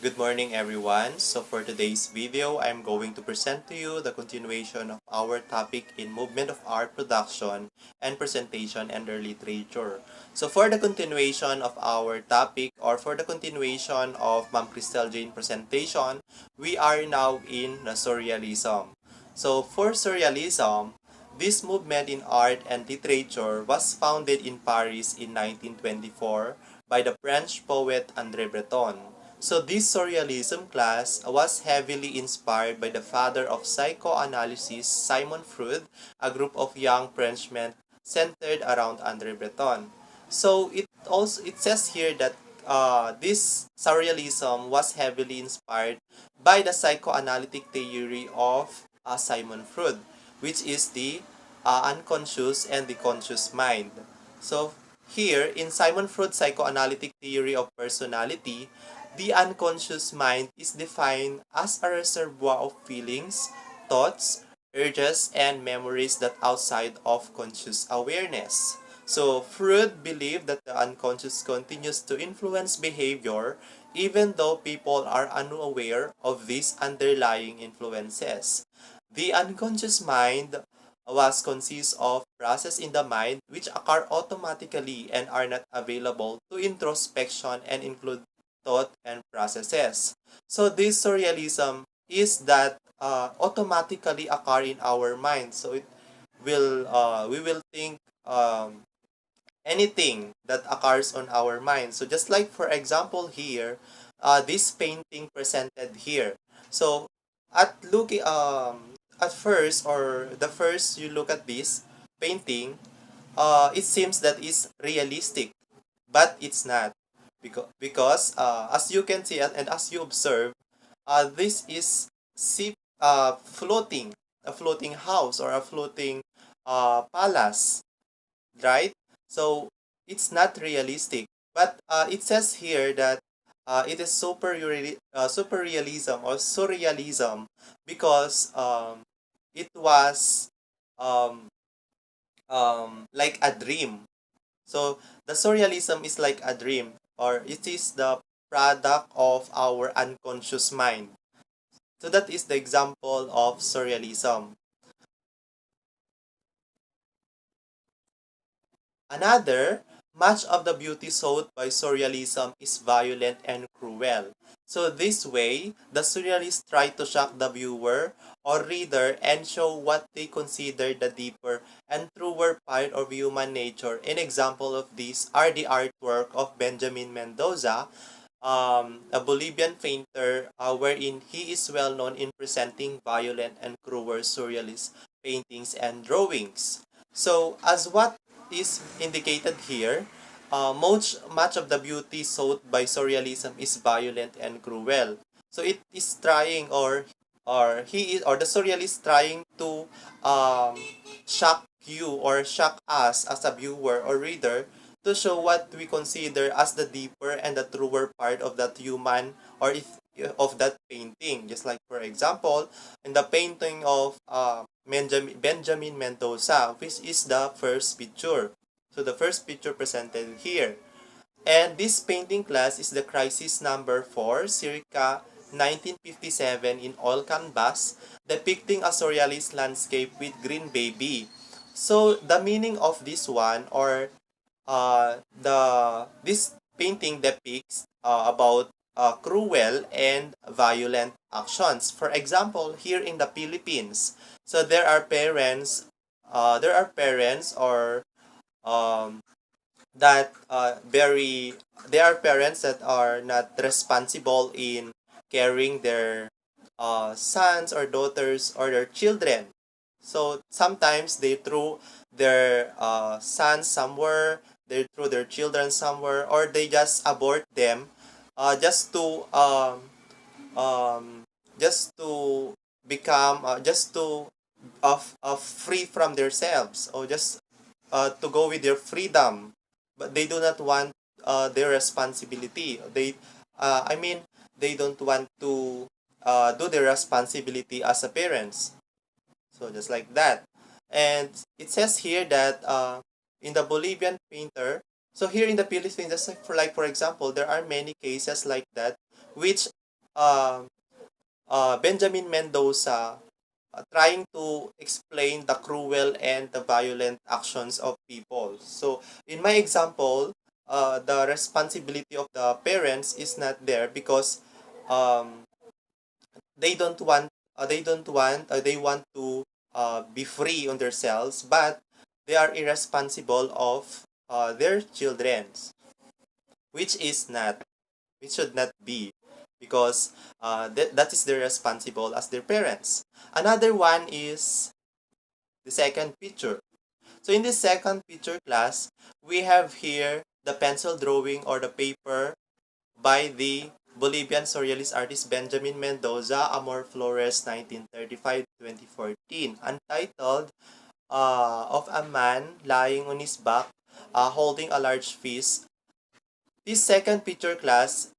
Good morning everyone. So for today's video, I'm going to present to you the continuation of our topic in movement of art production and presentation and their literature. So for the continuation of our topic or for the continuation of Ma'am Cristel Jane presentation, we are now in the Surrealism. So for Surrealism, this movement in art and literature was founded in Paris in 1924 by the French poet André Breton. So this surrealism class was heavily inspired by the father of psychoanalysis, Simon Freud, a group of young Frenchmen centered around André Breton. So it says here that this surrealism was heavily inspired by the psychoanalytic theory of Simon Freud, which is the unconscious and the conscious mind. So here, in Simon Freud's psychoanalytic theory of personality, the unconscious mind is defined as a reservoir of feelings, thoughts, urges, and memories that outside of conscious awareness. So Freud believed that the unconscious continues to influence behavior even though people are unaware of these underlying influences. The unconscious mind was consists of processes in the mind which occur automatically and are not available to introspection and include thought and processes. So this surrealism is that automatically occur in our mind. So it will we will think anything that occurs on our mind. So just like for example here, this painting presented here. So at first or the first you look at this painting, it seems that it's realistic, but it's not because as you can see and as you observe, this is floating, a floating house or a floating palace, right? So it's not realistic. But it says here that it is super realism or surrealism because it was um, like a dream. So the surrealism is like a dream or it is the product of our unconscious mind. So that is the example of surrealism. Another, much of the beauty sought by surrealism is violent and cruel. So this way, the surrealists try to shock the viewer or reader and show what they consider the deeper and truer part of human nature. An example of this are the artwork of Benjamin Mendoza, a Bolivian painter wherein he is well known in presenting violent and cruel surrealist paintings and drawings. So, as what is indicated here, much of the beauty sought by surrealism is violent and cruel. So it is trying or the surrealist trying to um, shock you or shock us as a viewer or reader to show what we consider as the deeper and the truer part of that human or if of that painting. Just like for example, in the painting of Benjamin Mendoza, which is the first picture. So the first picture presented here. And this painting class is the crisis number 4, circa 1957 in oil canvas, depicting a surrealist landscape with green baby. So the meaning of this one or the this painting depicts about cruel and violent actions. For example, here in the Philippines, so there are parents or um, that very there are parents that are not responsible in caring their sons or daughters or their children. So sometimes they threw their sons somewhere, they threw their children somewhere, or they just abort them just to um, just to become just to free from themselves or just to go with their freedom, but they do not want their responsibility. I mean, they don't want to do their responsibility as a parents. So just like that. And it says here that in the Bolivian painter, so here in the Philippines, just like for example, there are many cases like that, which uh, Benjamin Mendoza trying to explain the cruel and the violent actions of people. So, in my example, the responsibility of the parents is not there because um, they don't want they want to be free on themselves, but they are irresponsible of their children, which is not, which should not be, because that is their responsible as their parents. Another one is the second picture. So in this second picture class, we have here the pencil drawing or the paper by the Bolivian surrealist artist Benjamin Mendoza, Amor Flores, 1935-2014, untitled of a man lying on his back holding a large fish. This second picture class,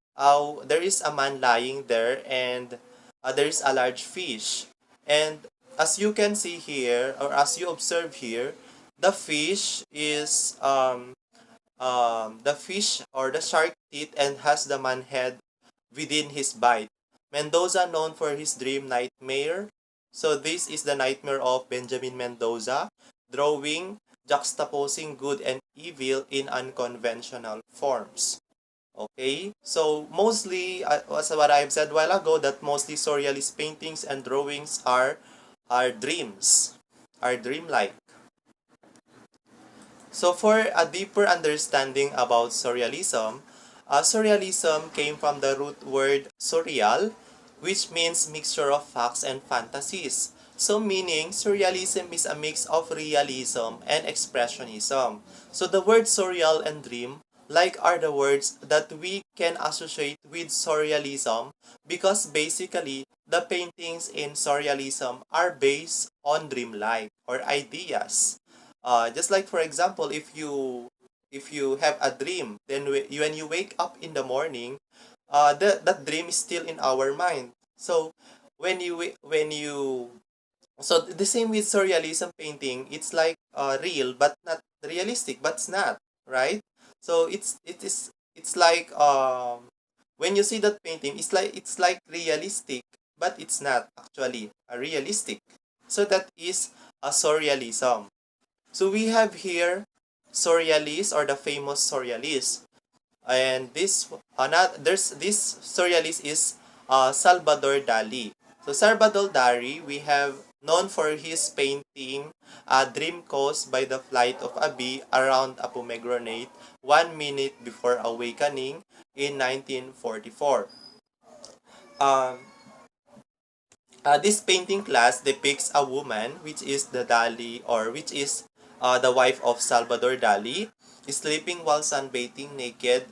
there is a man lying there and there is a large fish. And as you can see here, or as you observe here, the fish is the fish or the shark teeth and has the man head within his bite. Mendoza known for his dream nightmare. So this is the nightmare of Benjamin Mendoza, drawing, juxtaposing good and evil in unconventional forms. Okay, so mostly, as what I've said a while ago, that mostly surrealist paintings and drawings are dreams, are dreamlike. So for a deeper understanding about surrealism, surrealism came from the root word surreal, which means mixture of facts and fantasies. So meaning, surrealism is a mix of realism and expressionism. So the word surreal and dream like are the words that we can associate with surrealism because basically the paintings in surrealism are based on dreamlike or ideas. Just like for example, if you have a dream, then when you wake up in the morning, that dream is still in our mind. So when you so the same with surrealism painting, it's like real but not realistic, but it's not, right? So it's like when you see that painting, it's like realistic, but it's not actually a realistic. So that is a surrealism. So we have here Surrealist or the famous Surrealist. And there's this Surrealist is Salvador Dali. So Salvador Dali, we have known for his painting Dream Caused by the Flight of a Bee around a pomegranate 1 minute before awakening in 1944. Um, this painting class depicts a woman, which is the Dali, or which is the wife of Salvador Dali, sleeping while sunbathing naked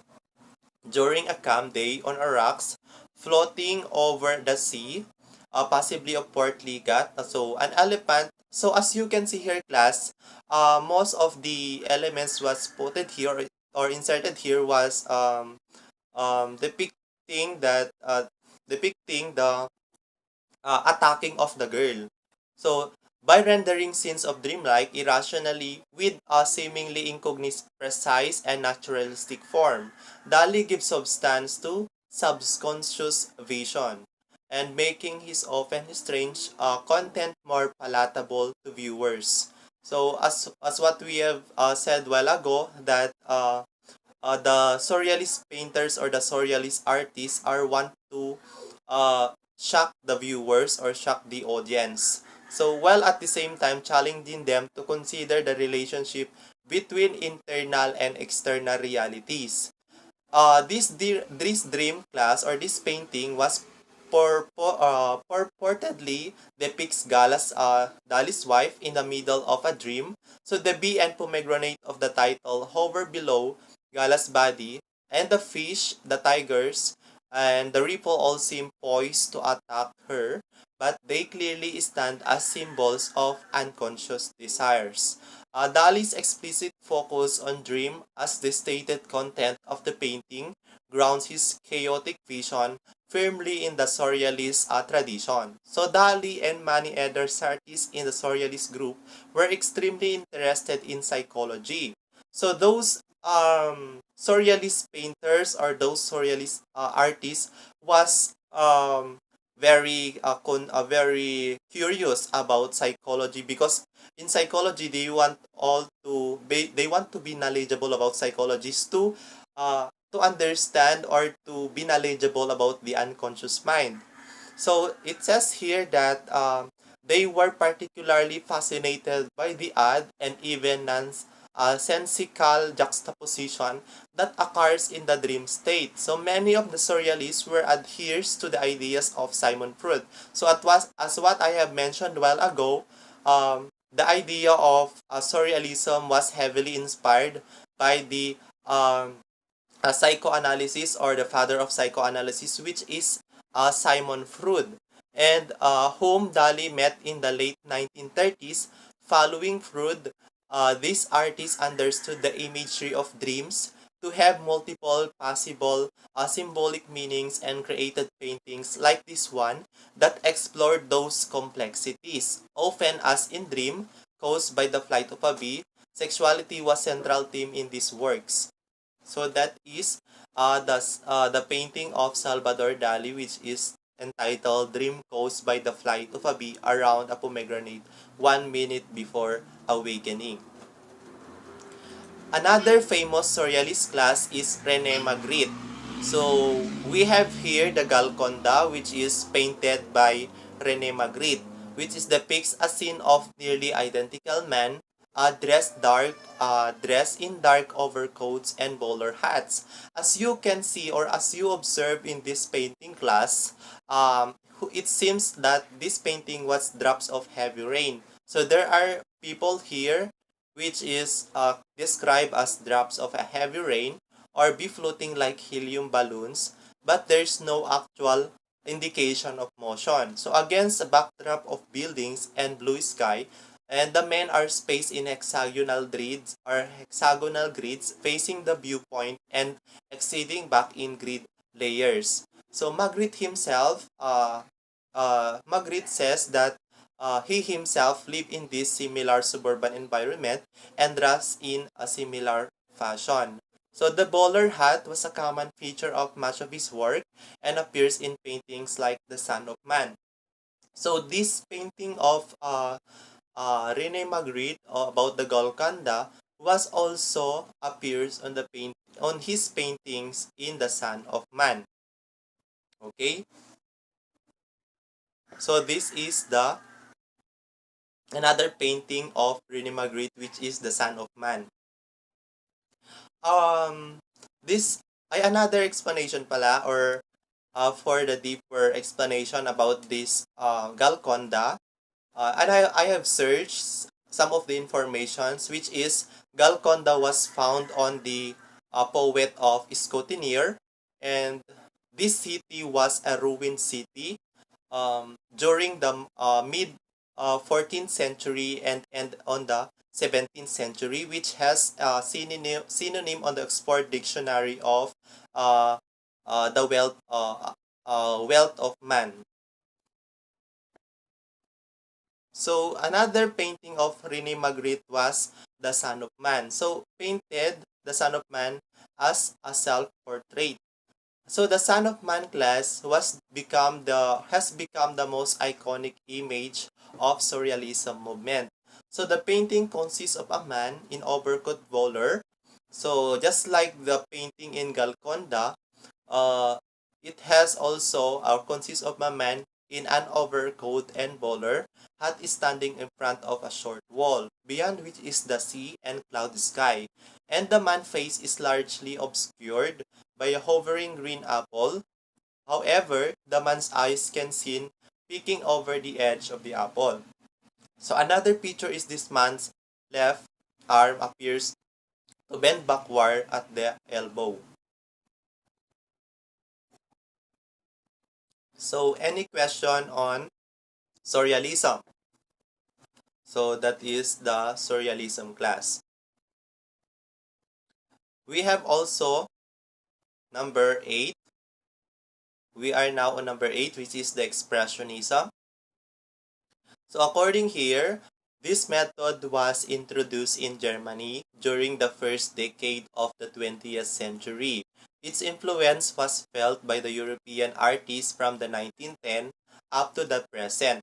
during a calm day on a rocks floating over the sea, possibly of Port Ligat. So, an elephant. So, as you can see here, class, most of the elements was put here or inserted here was depicting the attacking of the girl. So, by rendering scenes of dreamlike irrationally with a seemingly incognito precise and naturalistic form, Dali gives substance to subconscious vision and making his often strange content more palatable to viewers. So, as what we have said a while ago, that the surrealist painters or the surrealist artists are want to shock the viewers or shock the audience. So while at the same time challenging them to consider the relationship between internal and external realities. This dream class or this painting was purportedly depicts Dali's wife in the middle of a dream. So the bee and pomegranate of the title hover below Gala's body, and the fish, the tigers, and the ripple all seem poised to attack her, but they clearly stand as symbols of unconscious desires. Dali's explicit focus on dream as the stated content of the painting grounds his chaotic vision firmly in the Surrealist tradition. So Dali and many other artists in the Surrealist group were extremely interested in psychology. So those Surrealist painters or those Surrealist artists was um, very curious about psychology, because in psychology they want to be knowledgeable about psychologists to understand or to be knowledgeable about the unconscious mind. So it says here that they were particularly fascinated by the odd and even sensical juxtaposition that occurs in the dream state. So many of the surrealists were adheres to the ideas of Simon Freud. So it was, as what I have mentioned a while ago, the idea of surrealism was heavily inspired by the psychoanalysis, or the father of psychoanalysis, which is Simon Freud, and whom Dali met in the late 1930s. Following Freud, this artist understood the imagery of dreams to have multiple possible symbolic meanings, and created paintings like this one that explored those complexities. Often, as in Dream, caused by the flight of a bee, sexuality was central theme in these works. So that is the painting of Salvador Dali, which is entitled Dream Caused by the Flight of a Bee Around a Pomegranate 1 minute before awakening. Another famous surrealist class is René Magritte. So we have here the Galconda, which is painted by René Magritte, which is depicts a scene of nearly identical men dressed in dark overcoats and bowler hats. As you can see, or as you observe in this painting class, it seems that this painting was drops of heavy rain. So there are people here which is described as drops of a heavy rain or be floating like helium balloons, but there's no actual indication of motion. So against a backdrop of buildings and blue sky, and the men are spaced in hexagonal grids facing the viewpoint and exceeding back in grid layers. So Magritte says that he himself lived in this similar suburban environment and dressed in a similar fashion. So the bowler hat was a common feature of much of his work and appears in paintings like The Son of Man. So this painting of Rene Magritte about the Golconda was also appears on his paintings in The Son of Man. Okay? So this is the another painting of Rene Magritte, which is The Son of Man. Um, this ay another explanation pala, or for the deeper explanation about this Galconda. And I have searched some of the informations, which is Galconda was found on the poet of Scotineer, and this city was a ruined city during the mid 14th century and on the 17th century, which has a synonym on the Oxford Dictionary of uh, the wealth of man. So another painting of Rene Magritte was The Son of Man. So painted the Son of Man as a self-portrait. So the Son of Man class has become the most iconic image of Surrealism movement. So the painting consists of a man in overcoat bowler. So just like the painting in Galconda, uh, it has also consists of a man in an overcoat and bowler, hat is standing in front of a short wall, beyond which is the sea and cloud sky, and the man's face is largely obscured by a hovering green apple. However, the man's eyes can seen peeking over the edge of the apple. So another picture is this man's left arm appears to bend backward at the elbow. So any question on Surrealism? So that is the Surrealism class. We have also number 8. We are now on number 8, which is the Expressionism. So according here, this method was introduced in Germany during the first decade of the 20th century. its influence was felt by the European artists from the 1910 up to the present.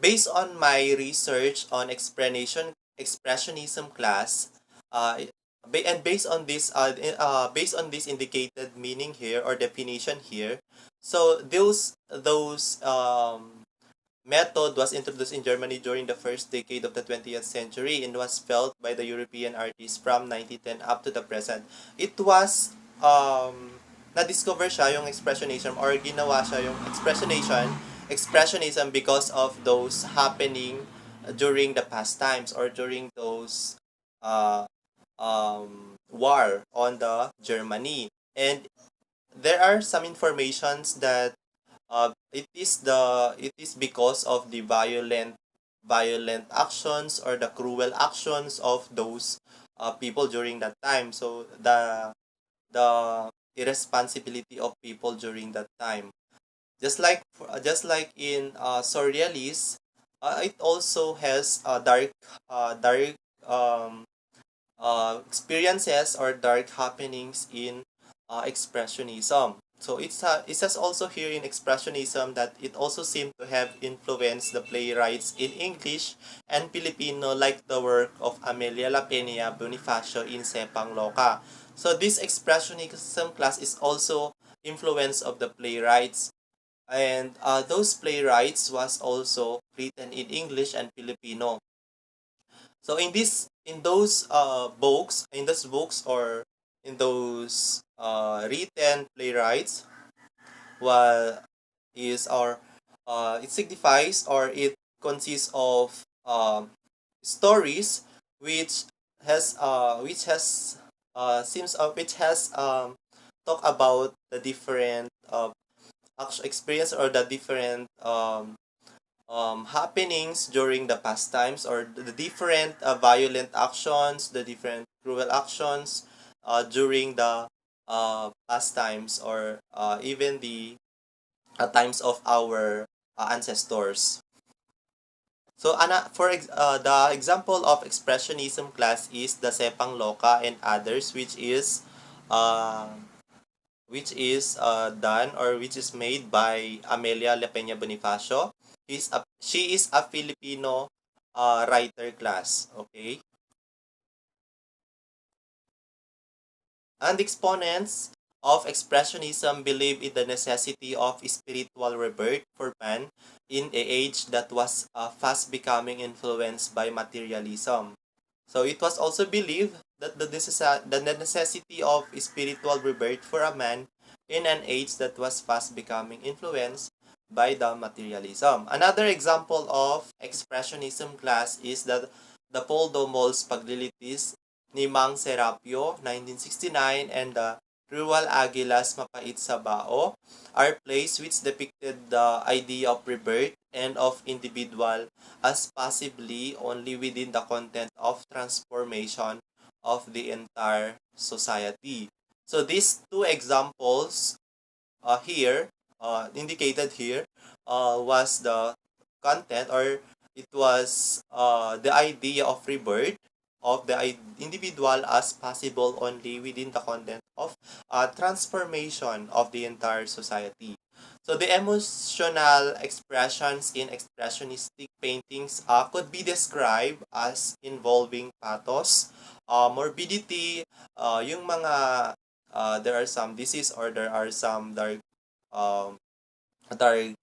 Based on my research on expressionism class, and based on this indicated meaning here or definition here, so those method was introduced in Germany during the first decade of the 20th century and was felt by the European artists from 1910 up to the present. It was na-discover siya yung expressionism or ginawa siya yung expressionism because of those happening during the past times or during those uh, war on the Germany. And there are some informations that it is because of the violent actions or the cruel actions of those people during that time. So the irresponsibility of people during that time. Just like in Surrealist, it also has dark um, experiences or dark happenings in expressionism. So it says also here in expressionism that it also seemed to have influenced the playwrights in English and Filipino like the work of Amelia Lapenia Bonifacio in Sepang Loca. So this expressionism class is also influence of the playwrights, and those playwrights was also written in English and Filipino. So in those books or in those written playwrights, while is or it signifies or it consists of stories which has seems which has talk about the different actual experience or the different happenings during the past times or the different violent actions, the different cruel actions during the past times or even the times of our ancestors. So, the example of expressionism class is the Sepang Loka and others, uh, done or which is made by Amelia Lepeña Bonifacio. She is a Filipino writer class. Okay. And exponents of expressionism believe in the necessity of spiritual rebirth for man in a age that was fast becoming influenced by materialism. So it was also believed that the necessity of spiritual rebirth for a man in an age that was fast becoming influenced by the materialism. Another example of expressionism class is the Poldo Mall's paglilitis ni Mang Serapio, 1969, and the Rual Aguilas Mapait sa Bao are plays which depicted the idea of rebirth and of individual as possibly only within the content of transformation of the entire society. So these two examples here, indicated here, was the content or it was the idea of rebirth of the individual as possible only within the content of transformation of the entire society. So the emotional expressions in expressionistic paintings could be described as involving pathos, morbidity, yung mga there are some disease or there are some um, dark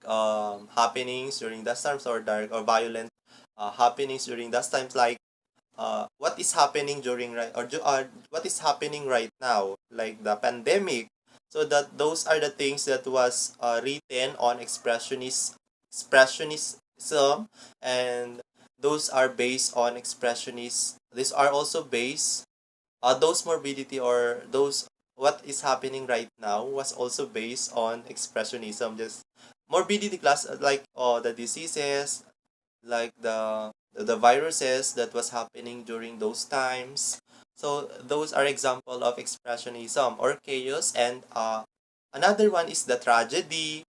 happenings during that times or dark or violent happenings during that times like what is happening during what is happening right now like the pandemic. So that those are the things that was written on expressionism, and those are based on expressionist. These are also based those morbidity or those what is happening right now was also based on expressionism. Just morbidity class like the diseases, like the viruses that was happening during those times. So those are example of expressionism or chaos, and another one is the tragedy,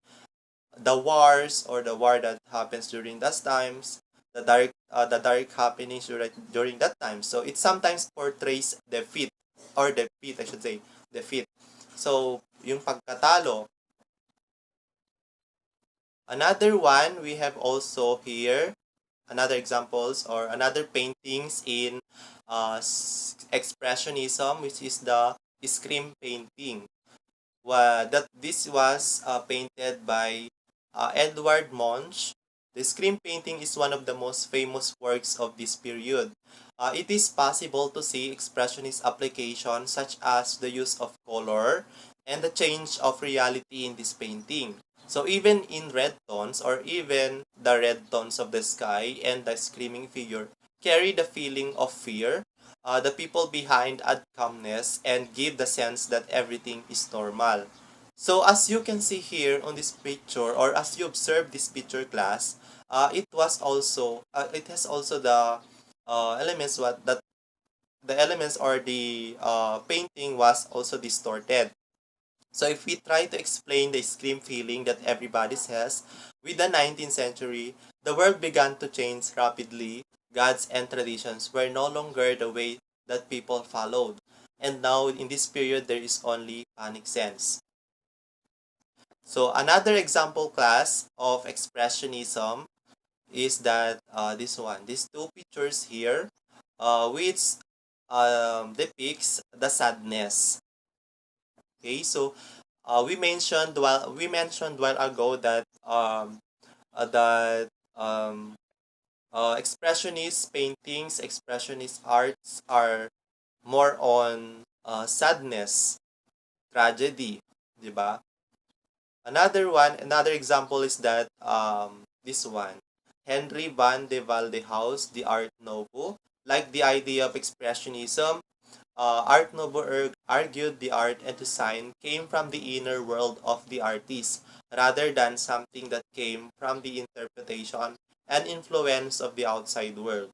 the wars or the war that happens during those times, the dark happenings during that time. So it sometimes portrays defeat or defeat I should say defeat. So, yung pagkatalo. Another one, we have also here, another examples or another paintings in expressionism, which is the scream painting. That this was painted by Edward Munch. The scream painting is one of the most famous works of this period. It is possible to see expressionist applications such as the use of color and the change of reality in this painting. So even in red tones or even the red tones of the sky and the screaming figure carry the feeling of fear. The people behind add calmness and give the sense that everything is normal. So as you can see here on this picture, or as you observe this picture class, it has also the elements what that the elements or the painting was also distorted. So if we try to explain the scream feeling that everybody has, with the 19th century, the world began to change rapidly. Gods and traditions were no longer the way that people followed. And now in this period, there is only panic sense. So another example class of expressionism is that this one, these two pictures here, which depicts the sadness. Okay, so we mentioned while ago that that um, expressionist paintings, expressionist arts are more on sadness, tragedy, di ba? Another example is that this one, Henry van de Valdehaus, the Art Nouveau, like the idea of expressionism. Art Nouveau argued the art and design came from the inner world of the artist rather than something that came from the interpretation and influence of the outside world.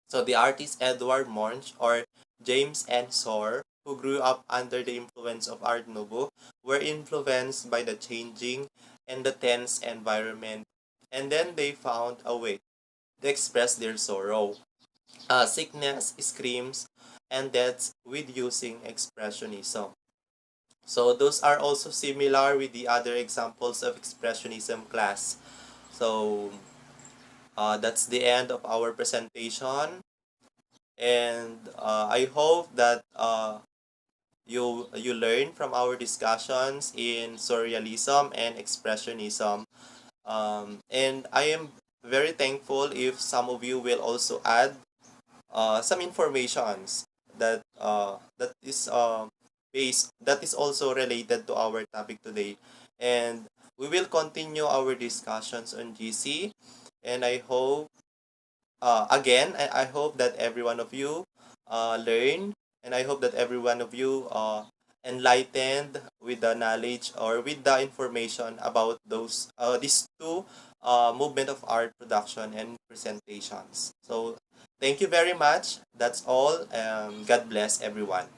So the artist Edward Munch or James Ensor, who grew up under the influence of Art Nouveau, were influenced by the changing and the tense environment, and then they found a way to express their sorrow, sickness, screams, and deaths with using expressionism. So those are also similar with the other examples of expressionism class. So that's the end of our presentation, and I hope that you learn from our discussions in surrealism and expressionism. And I am very thankful if some of you will also add some informations that is also related to our topic today, and we will continue our discussions on GC. And I hope again I hope that every one of you learn, and I hope that every one of you enlightened with the knowledge or with the information about these two movement of art production and presentations. So thank you very much. That's all. God bless everyone.